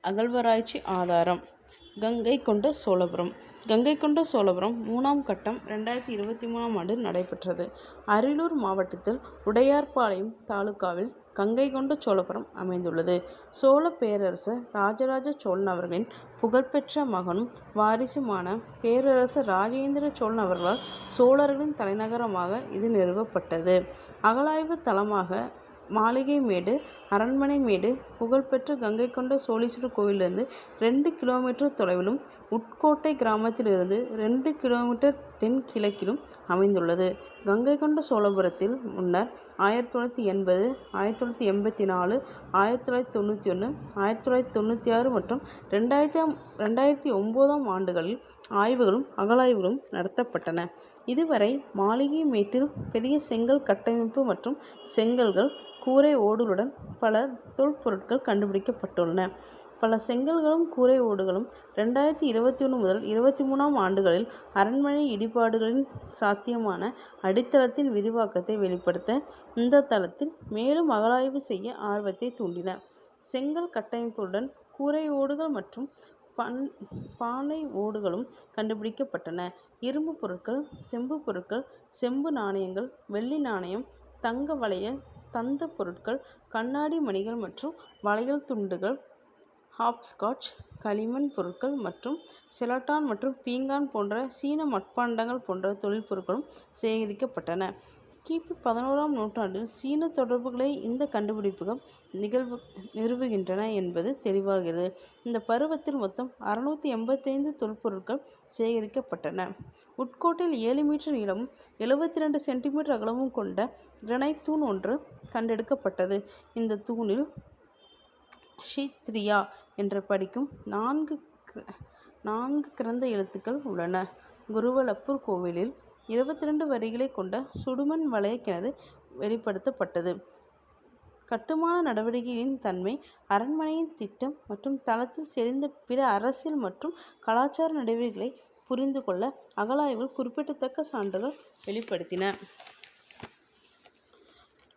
அகழ்வாராய்ச்சி ஆதாரம். கங்கை கொண்ட சோழபுரம். கங்கை கொண்ட சோழபுரம் 3ஆம் கட்டம் 2023ஆம் ஆண்டு நடைபெற்றது. அரியலூர் மாவட்டத்தில் உடையார்பாளையம் தாலுகாவில் கங்கை கொண்ட சோழபுரம் அமைந்துள்ளது. சோழ பேரரசர் ராஜராஜ சோழன் அவர்களின் புகழ்பெற்ற மகனும் வாரிசுமான பேரரசர் ராஜேந்திர சோழன் அவர்களால் சோழர்களின் தலைநகரமாக இது நிறுவப்பட்டது. அகழாய்வு தலமாக மாளிகைமேடு, அரண்மனைமேடு புகழ்பெற்ற கங்கை கொண்ட சோழீஸ்வரர் கோயிலிருந்து 2 கிலோமீட்டர் தொலைவிலும், உட்கோட்டை கிராமத்திலிருந்து 2 கிலோமீட்டர் தென்கிழக்கிலும் அமைந்துள்ளது. கங்கை கொண்ட சோழபுரத்தில் முன்னர் 1980, 1984, 1991, 1996 மற்றும் 2009ஆம் ஆண்டுகளில் ஆய்வுகளும் அகழாய்வுகளும் நடத்தப்பட்டன. இதுவரை மாளிகை மேட்டில் பெரிய செங்கல் கட்டமைப்பு மற்றும் செங்கல்கள், கூரை ஓடுகளுடன் பல தொல்பொருட்கள் கண்டுபிடிக்கப்பட்டுள்ளன. பல செங்கல்களும் கூரை ஓடுகளும் 2021 முதல் 23ஆம் ஆண்டுகளில் அரண்மனை இடிபாடுகளின் சாத்தியமான அடித்தளத்தின் விரிவாக்கத்தை வெளிப்படுத்த இந்த தளத்தில் மேலும் அகழாய்வு செய்ய ஆர்வத்தை தூண்டின. செங்கல் கட்டமைப்புடன் கூரை ஓடுகள் மற்றும் பானை ஓடுகளும் கண்டுபிடிக்கப்பட்டன. இரும்பு பொருட்கள், செம்பு பொருட்கள், செம்பு நாணயங்கள், வெள்ளி நாணயம், தங்க வளையல், தந்த பொருட்கள், கண்ணாடி மணிகள் மற்றும் வளையல் துண்டுகள், ஹாப்ஸ்காட்ச், களிமண் பொருட்கள் மற்றும் செலோட்டான் மற்றும் பீங்கான் போன்ற சீன மட்பாண்டங்கள் போன்ற தொழிற்பொருட்களும் சேகரிக்கப்பட்டன. கிபி 11ஆம் நூற்றாண்டில் சீன தொடர்புகளை இந்த கண்டுபிடிப்புகள் நிறுவுகின்றன என்பது தெளிவாகிறது. இந்த பருவத்தில் மொத்தம் 685 தொல்பொருட்கள் சேகரிக்கப்பட்டன. உட்கோட்டில் 7 மீட்டர் நீளமும் 72 சென்டிமீட்டர் அகலமும் கொண்ட கிரனைட் தூண் ஒன்று கண்டெடுக்கப்பட்டது. இந்த தூணில் ஷித்ரியா என்று படிக்கும் 4 கிரந்த எழுத்துக்கள் உள்ளன. குருவலப்பூர் கோவிலில் 22 வரிகளை கொண்ட சுடுமண் வளைய கிணறு வெளிப்படுத்தப்பட்டது. கட்டுமான நடவடிக்கையின் தன்மை, அரண்மனையின் திட்டம் மற்றும் தளத்தில் செறிந்த பிற அரசியல் மற்றும் கலாச்சார நடவடிக்கைகளை புரிந்து கொள்ள அகழாய்வுகள் குறிப்பிடத்தக்க சான்றுகள் வெளிப்படுத்தின.